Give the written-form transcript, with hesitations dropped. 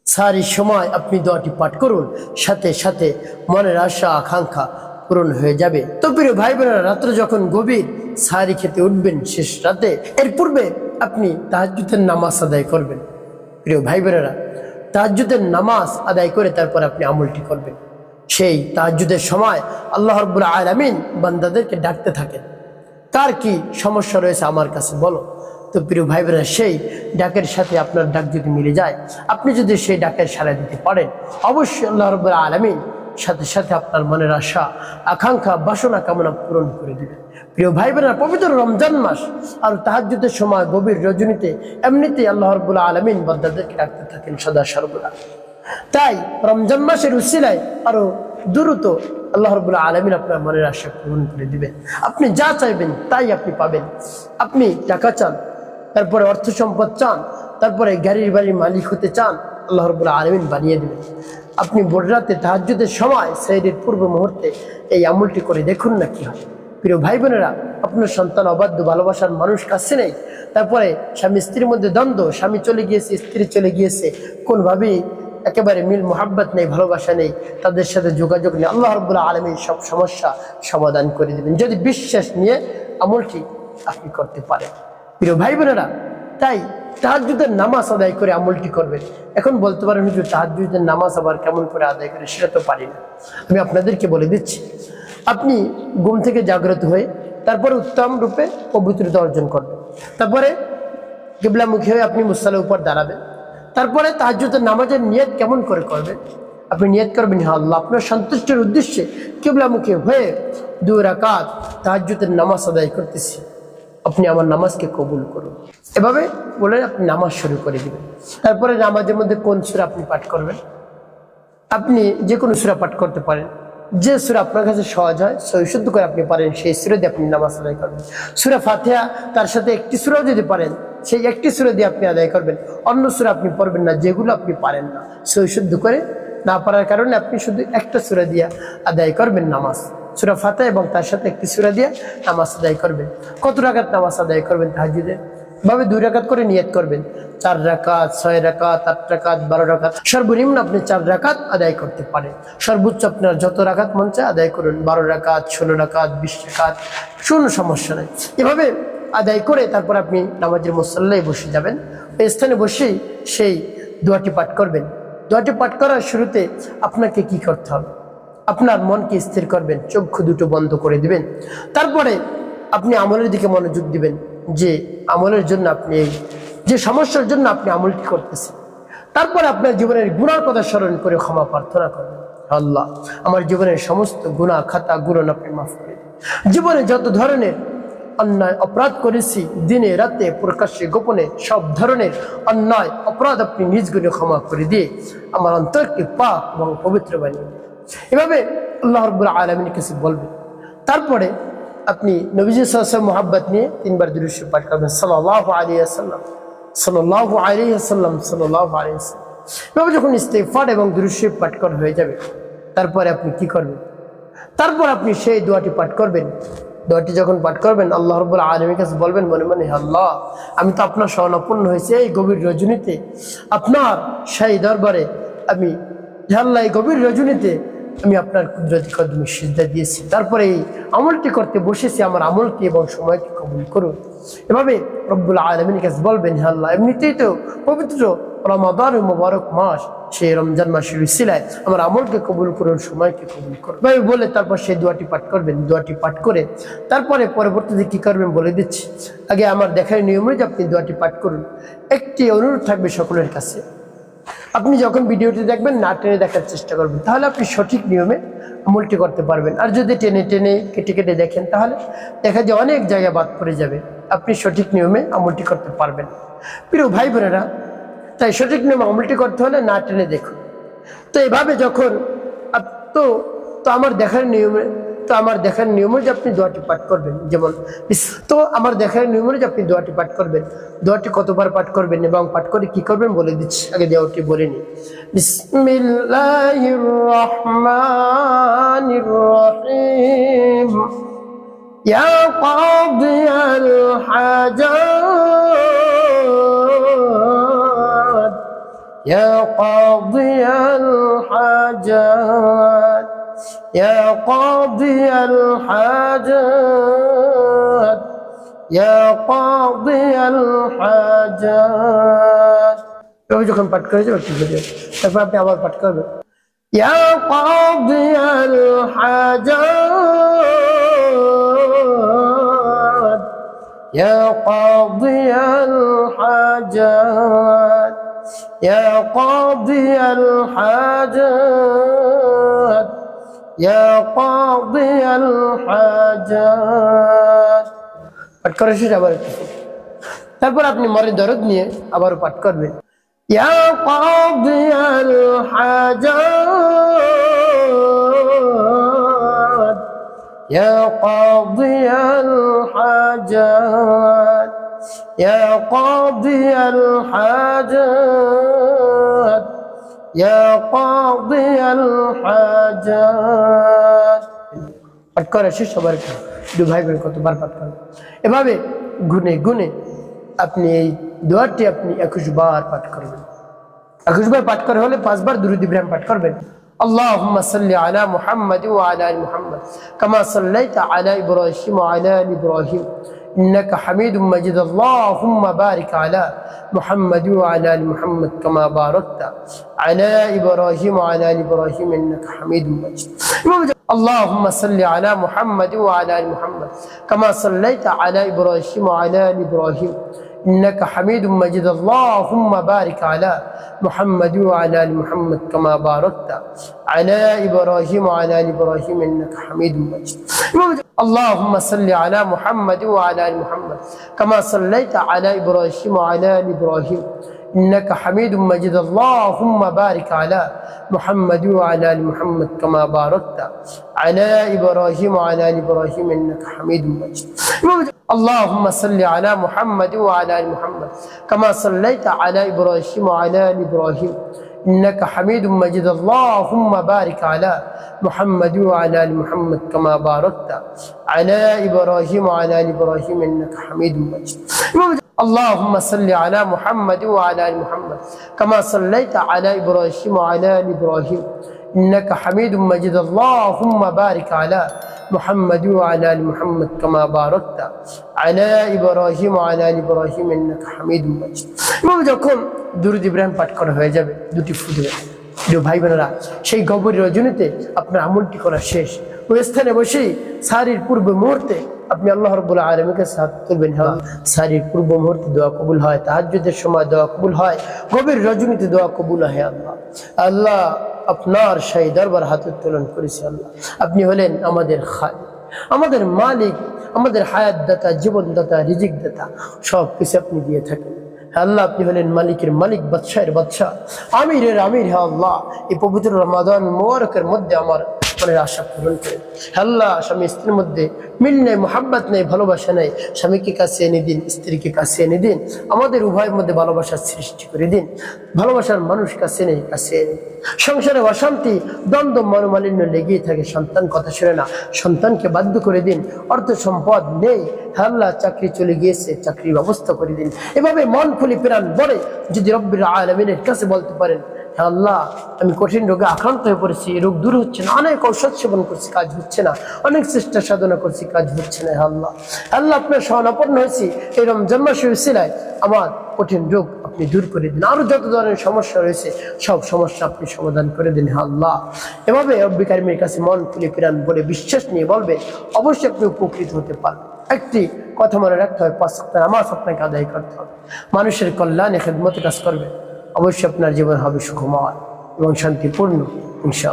সারি সময় আপনি দোয়াটি পাঠ করুন, সাথে সাথে মনের আশা আকাঙ্ক্ষা পূরণ হয়ে যাবে। তো প্রিয় ভাই বোনেরা, রাত্রে যখন গভীর সারি খেতে উঠবেন শেষ রাতে, এর পূর্বে আপনি তাহাজ্জুদের নামাজ আদায় করবেন। প্রিয় ভাই বোনেরা, তাহাজ্জুদের নামাজ আদায় করে তারপর আপনি আমলটি করবেন। সেই তাহাজ্জুদের সময় আল্লাহ রাব্বুল আলামিন বান্দাদেরকে ডাকতে থাকেন, কার কি সমস্যা রয়েছে আমার কাছে বলো। তো প্রিয় ভাই বোনেরা, সেই ডাকের সাথে আপনার ডাক যদি মিলে যায়, আপনি যদি সেই ডাকের সাড়া দিতে পারেন, অবশ্যই আল্লাহ রাব্বুল আলামিন সাথে সাথে আপনার মনের আশা আকাঙ্ক্ষা বাসনা কামনা পূরণ করে দিবেন। প্রিয় ভাই বোনেরা, পবিত্র রমজান মাস আর তাহাজ্জুদের সময় গভীর রজনীতে এমনিতেই আল্লাহ রাব্বুল আলামিন বান্দাদেরকে ডাকতে থাকেন সদা সর্বদা। তাই রমজান মাসের উসিলায় আরো দ্রুত আল্লাহ রাব্বুল আলামিন আপনার মনের আশা পূরণ করে দিবেন। আপনি যা চাইবেন তাই আপনি পাবেন। আপনি টাকা চান, তারপরে অর্থ সম্পদ চান, তারপরে গাড়ির বাড়ির মালিক হতে চান, আল্লাহ রাব্বুল আলামিন বানিয়ে দিবেন। আপনি ভোর রাতে তাহাজ্জুদের সময় সেহরির পূর্ব মুহূর্তে এই আমলটি করে দেখুন না কি হয়। প্রিয় ভাই বোনেরা, আপনার সন্তান অবাধ্য, ভালোবাসার মানুষ কাছে নেই, তারপরে স্বামী স্ত্রীর মধ্যে দ্বন্দ্ব, স্বামী চলে গিয়েছে, স্ত্রী চলে গিয়েছে, কোনভাবেই একেবারে মিল মোহাব্বত নেই, ভালোবাসা নেই, তাদের সাথে যোগাযোগ নেই, আল্লাহ রাব্বুল আলামিন সব সমস্যা সমাধান করে দেবেন যদি বিশ্বাস নিয়ে আমলটি আপনি করতে পারেন। প্রিয় ভাই বোনেরা, তাই তাহাজ্জুদের নামাজ আদায় করে আমলটি করবেন। এখন বলতে পারেন হুজুর, তাহাজ্জুদের নামাজ আবার কেমন করে আদায় করে, সেটা তো পারি না। আমি আপনাদেরকে বলে দিচ্ছি, আপনি ঘুম থেকে জাগ্রত হয়ে তারপরে উত্তম রূপে পবিত্রতা অর্জন করবেন। তারপরে কিবলামুখী হয়ে আপনি মুসাল্লার উপর দাঁড়াবেন। তারপরে তাহাজ্জুদের নামাজের নিয়ত কেমন করে করবেন? আপনি নিয়ত করবেন, হ্যাঁ আল্লাহ, আপনার সন্তুষ্টির উদ্দেশ্যে কিবলামুখী হয়ে 2 রাকাত তাহাজ্জুদের নামাজ আদায় করতেছি, আপনি আমার নামাজকে কবুল করুন। এভাবে বলে আপনি নামাজ শুরু করে দিবেন। তারপরে নামাজের মধ্যে কোন সূরা আপনি পাঠ করবেন? আপনি যে কোনো সূরা পাঠ করতে পারেন, যে সূরা আপনার কাছে সহজ হয়, সহিশুদ্ধ করে আপনি পারেন, সেই সূরা দিয়ে আপনি নামাজ আদায় করবেন। সূরা ফাতিহা, তার সাথে একটি সূরাও যদি পারেন, সেই একটি সূরা দিয়ে আপনি আদায় করবেন। অন্য সূরা আপনি পড়বেন না, যেগুলো আপনি পারেন না, সহিশুদ্ধ করে না পারার কারণে আপনি শুধু একটা সূরা দিয়ে আদায় করবেন নামাজ। সূরা ফাতিহা এবং তার সাথে একটি সূরা দিয়ে নামাজ আদায় করবেন। কত রাকাত নামাজ আদায় করবেন তাহাজ্জুদে? ভাবে 2 রাকাত করে নিয়ত করবেন। 4 রাকাত, 6 রাকাত, 8 রাকাত, 12 রাকাত, সর্বনিম্ন আপনি 4 রাকাত আদায় করতে পারেন। সর্বোচ্চ আপনার যত রাকাত মন চায় আদায় করুন, 12 রাকাত, 16 রাকাত, 20 রাকাত, কোনো সমস্যা নেই। এভাবে আদায় করে তারপর আপনি নামাজের মুসল্লায় বসে যাবেন। ওই স্থানে বসেই সেই দোয়াটি পাঠ করবেন। দোয়াটি পাঠ করার শুরুতে আপনাকে কি করতে হবে? আপনার মনকে স্থির করবেন, চক্ষু দুটো বন্ধ করে দিবেন। তারপরে আপনি আমলের দিকে মনোযোগ দিবেন, যে আমলের জন্য আপনি যে সমস্যার জন্য আপনি আমলটি করতেছেন। তারপরে আপনার জীবনের গুনার কথা স্মরণ করে ক্ষমা প্রার্থনা করবেন, আল্লাহ আমার জীবনের সমস্ত গুনাহ খাতা গুনাহ আপনি মাফ করে দিন। জীবনে যত ধরনের অন্যায় অপরাধ করেছি, দিনে রাতে প্রকাশ্যে গোপনে সব ধরনের অন্যায় অপরাধ আপনি নিজ গুণে ক্ষমা করে দিয়ে আমার অন্তরকে পাক এবং পবিত্র বানিয়ে দিন। এভাবে আল্লাহ রাব্বুল আলামিনের কাছে বলবেন। তারপরে আপনি নবীজি সাল্লাল্লাহু আলাইহি ওয়াসাল্লাম মুহাব্বত নিয়ে 3 বার দুরূদ শরীফ পাঠ করবেন, সাল্লাল্লাহু আলাইহি ওয়াসাল্লাম, সাল্লাল্লাহু আলাইহি ওয়াসাল্লাম, সাল্লাল্লাহু আলাইহি ওয়াসাল্লাম। এভাবে যখন ইস্তেগফার এবং দুরূদ শরীফ পাঠ করা হয়ে যাবে, তারপরে আপনি কি করবেন? তারপর আপনি সেই দোয়াটি পাঠ করবেন। দোয়াটি যখন পাঠ করবেন, আল্লাহ রাব্বুল আলামিনের কাছে বলবেন মনে মনে, আল্লাহ আমি তো আপনার শরণাপন্ন হয়েছি এই গভীর রজনীতে, আপনার সেই দরবারে আমি, আল্লাহ এই গভীর রজনীতে আমি আপনার কুদরতি কদমে সিজদা দিয়েছি, তারপরে এই আমলটি করতে বসেছি, আমার আমলটি এবং সময়কে কবুল করুন। এভাবে রব্বুল আলামিনের কাছে বলবেন, আল্লাহ এমনিতেই তো পবিত্র রমাদান মুবারক মাস, সেই রমজান মাসের উসিলায় আমার আমলকে কবুল করুন, সময়কে কবুল করুন। এভাবে বলে তারপর সেই দোয়াটি পাঠ করবেন। দোয়াটি পাঠ করে তারপরে পরবর্তীতে কি করবেন বলে দিচ্ছি। আগে আমার দেখার নিয়ম যে আপনি দোয়াটি পাঠ করুন। একটি অনুরোধ থাকবে সকলের কাছে, আপনি যখন ভিডিওটি দেখবেন না টেনে দেখার চেষ্টা করবেন, তাহলে আপনি সঠিক নিয়মে আমলটি করতে পারবেন। আর যদি টেনে টেনে কেটে কেটে দেখেন, তাহলে দেখা যায় অনেক জায়গায় বাদ পড়ে যাবে, আপনি সঠিক নিয়মে আমলটি করতে পারবেন। প্রিয় ভাই বোনেরা, তাই সঠিক নিয়মে আমলটি করতে হলে না টেনে দেখুন। তো এভাবে যখন আমার দেখার নিয়মে যে আপনি দোয়াটি পাঠ করবেন, যেমন আমার দেখার নিয়মে যে আপনি দোয়াটি পাঠ করবেন, দোয়াটি কতবার পাঠ করবেন এবং পাঠ করে কি করবেন বলে দিচ্ছি। আগে দোয়াটি বলে নিই। বিসমিল্লাহির রহমানির রহিম, ইয়া কাদিয়াল হাজাত يا قاضي الحاجات يا قاضي الحاجات يا قاضي الحاجات এভাবে যখন পাঠ করে যাবে ঠিক আছে তারপর আপনি আবার পাঠ করবেন يا قاضي الحاجات يا قاضي الحاجات يا قاضي الحاجات يا قاضي الحاجات পাঠ করার শেষে আবার তারপর আপনি মরে দরদ নিয়ে আবার পাঠ করবেন يا قاضي الحاجات يا قاضي الحاجات يا قاضي الحاجات يا قاضي الحاجات পাঠ করা শেষ সবার দু ভাই বোন কতবার পাঠ করবেন এভাবে গুনে গুনে আপনি এই দোয়াটি আপনি 21 বার পাঠ করবেন 21 বার পাঠ করে হলে 5 বার দুরূদ ইব্রাহিম পাঠ করবেন اللهم صل على محمد وعلى ال محمد كما صليت على ابراهيم وعلى ال ابراهيم انك حميد مجيد اللهم بارك على محمد وعلى ال محمد كما باركت على ابراهيم وعلى ال ابراهيم انك حميد مجيد اللهم صل على محمد وعلى ال محمد كما صليت على ابراهيم وعلى ال ابراهيم انك حميد مجيد اللهم بارك على محمد وعلى ال محمد كما باركت على ابراهيم وعلى ال ابراهيم انك حميد مجيد اللهم صل على محمد وعلى ال محمد كما صليت على ابراهيم وعلى ال ابراهيم انك حميد مجيد اللهم بارك على محمد وعلى ال محمد كما باركت على ابراهيم وعلى ال ابراهيم انك حميد مجيد اللهم صل على محمد وعلى ال محمد كما صليت على ابراهيم وعلى ال ابراهيم انك حميد مجيد اللهم بارك على محمد وعلى ال محمد كما باركت على ابراهيم وعلى ال ابراهيم انك حميد مجيد اللهم صل على محمد وعلى ال محمد كما صليت على ابراهيم وعلى ال ابراهيم انك حميد مجيد اللهم بارك على محمد وعلى ال محمد كما باركت على ابراهيم وعلى ال ابراهيم انك حميد مجيد যখন দুরূদ ইব্রাহিম পাঠ করা হয়ে যাবে দুটি ফু দিবেন প্রিয় ভাই বোনেরা সেই গভীর রজনীতে আপনার আমলটি করা শেষ ওই স্থানে বসেই সারির পূর্ব মুহূর্তে আপনি আল্লাহ রাব্বুল আলামিনের কাছে হাত তুলবেন হ্যাঁ সারির পূর্ব মুহূর্তে দোয়া কবুল হয় তাহাজ্জুদের সময় দোয়া কবুল হয় গভীর রজনীতে দোয়া কবুল হয় আল্লাহ আল্লাহ আপনার সেই দরবার হাত উত্তোলন করেছি আল্লাহ আপনি হলেন আমাদের খালিক আমাদের মালিক আমাদের হায়াত দাতা জীবন দাতা রিজিক দাতা সব কিছু আপনি দিয়ে থাকেন আল্লাহ আপনি হলেন মালিকের মালিক বাদশাহের বাদশাহ আমিরের আমির হে আল্লাহ এই পবিত্র রমাদান মুবারকের মধ্যে আমার মনের আশা পূরণ করে আল্লাহ স্বামী স্ত্রীর মধ্যে মিল নেই মোহাব্বত নেই ভালোবাসা নেই স্বামীকে কাছে এনে দিন স্ত্রীকে কাছে এনে দিন আমাদের উভয়ের মধ্যে ভালোবাসার সৃষ্টি করে দিন ভালোবাসার মানুষ কাছে নেই কাছে এনে সংসারে অশান্তি দ্বন্দ্ব মনোমালিন্য লেগেই থাকে সন্তান কথা শুনে না সন্তানকে বাধ্য করে দিন অর্থ সম্পদ নেই আল্লাহ চাকরি চলে গিয়েছে চাকরির ব্যবস্থা করে দিন এভাবে মন খুলে প্রাণ বলে যদি রব্বুল আলামিনের কাছে বলতে পারেন আল্লাহ আমি কঠিন রোগে আক্রান্ত হয়ে পড়েছি রোগ দূর হচ্ছে না অনেক ঔষধ সেবন করছি কাজ হচ্ছে না অনেক চেষ্টা সাধনা করছি কাজ হচ্ছে না আল্লাহ আল্লাহ আপনার শরণাপন্ন হয়েছি এই রমজান মাসের উসিলায় আমার কঠিন রোগ আপনি দূর করে দিন আরো যত ধরনের সমস্যা রয়েছে সব সমস্যা আপনি সমাধান করে দিন আল্লাহ এভাবে রব্বুল কারীমের কাছে মন খুলে প্রাণ বলে বিশ্বাস নিয়ে বলবে অবশ্যই আপনি উপকৃত হতে পারবেন একটি কথা মনে রাখতে হবে 5 ওয়াক্ত নামাজ আপনাকে আদায় করতে হবে মানুষের কল্যাণে খেদমতে কাজ করবে অবশ্যই আপনার জীবন হবে সুখময় এবং শান্তিপূর্ণ ইনশাআল্লাহ।